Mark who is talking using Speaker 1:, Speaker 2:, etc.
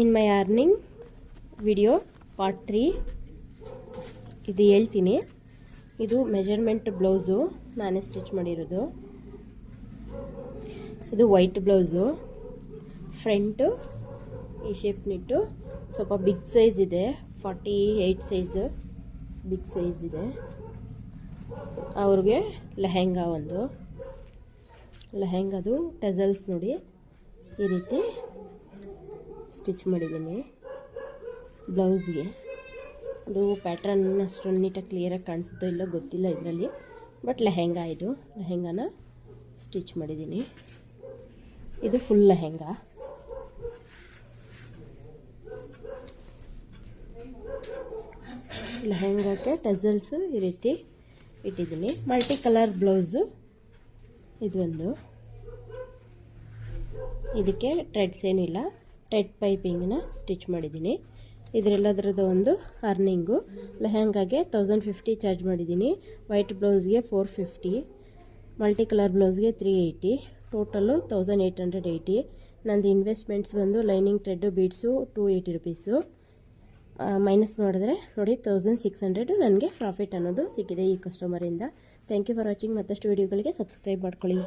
Speaker 1: ಇನ್ ಮೈ earning video part 3 ಇದು ಹೇಳ್ತೀನಿ. ಇದು ಮೆಜರ್ಮೆಂಟ್ ಬ್ಲೌಸು ನಾನೇ ಸ್ಟಿಚ್ ಮಾಡಿರೋದು. ಇದು ವೈಟ್ ಬ್ಲೌಸು, ಫ್ರಂಟು ಈ ಶೇಪ್ ನಿಟ್ಟು ಸ್ವಲ್ಪ ಬಿಗ್ ಸೈಜ್ ಇದೆ, 48 ಸೈಜ್ ಬಿಗ್ ಸೈಜ್ ಇದೆ. ಅವ್ರಿಗೆ ಲೆಹೆಂಗಾ, ಒಂದು ಲೆಹೆಂಗಾದು ಟೆಸಲ್ಸ್ ನೋಡಿ ಈ ರೀತಿ ಸ್ಟಿಚ್ ಮಾಡಿದ್ದೀನಿ ಬ್ಲೌಸ್ಗೆ. ಅದು ಪ್ಯಾಟ್ರನ್ ಅಷ್ಟು ನೀಟಾಗಿ ಕ್ಲಿಯರಾಗಿ ಕಾಣಿಸುತ್ತೋ ಇಲ್ಲೋ ಗೊತ್ತಿಲ್ಲ ಇದರಲ್ಲಿ, ಬಟ್ ಲೆಹೆಂಗಾ, ಇದು ಲೆಹೆಂಗಾನ ಸ್ಟಿಚ್ ಮಾಡಿದ್ದೀನಿ. ಇದು ಫುಲ್ ಲೆಹೆಂಗಾ. ಲೆಹೆಂಗಾಕ್ಕೆ ಟೆಸಲ್ಸು ಈ ರೀತಿ ಇಟ್ಟಿದ್ದೀನಿ. ಮಲ್ಟಿ ಕಲರ್ ಬ್ಲೌಸು ಇದು ಒಂದು. ಇದಕ್ಕೆ ಟ್ರೆಡ್ಸ್ ಏನಿಲ್ಲ, ಟ್ರೆಡ್ ಪೈಪಿಂಗ್ನ ಸ್ಟಿಚ್ ಮಾಡಿದ್ದೀನಿ. ಇದರೆಲ್ಲದರದ್ದು ಒಂದು ಅರ್ನಿಂಗು. ಲೆಹೆಂಗಾಗೆ 1050 ಚಾರ್ಜ್ ಮಾಡಿದ್ದೀನಿ, ವೈಟ್ ಬ್ಲೌಸ್ಗೆ 450, ಮಲ್ಟಿ ಕಲರ್ ಬ್ಲೌಸ್ಗೆ 380, ಟೋಟಲು 1880. ನಂದು ಇನ್ವೆಸ್ಟ್ಮೆಂಟ್ಸ್ ಬಂದು lining thread beads 280 rupees. Minus ಮಾಡಿದ್ರೆ ನೋಡಿ 1600 ನನಗೆ ಪ್ರಾಫಿಟ್ ಅನ್ನೋದು ಸಿಕ್ಕಿದೆ ಈ ಕಸ್ಟಮರಿಂದ. Thank you for watching. ಮತ್ತಷ್ಟು ವೀಡಿಯೋಗಳಿಗೆ ಸಬ್ಸ್ಕ್ರೈಬ್ ಮಾಡ್ಕೊಳ್ಳಿ.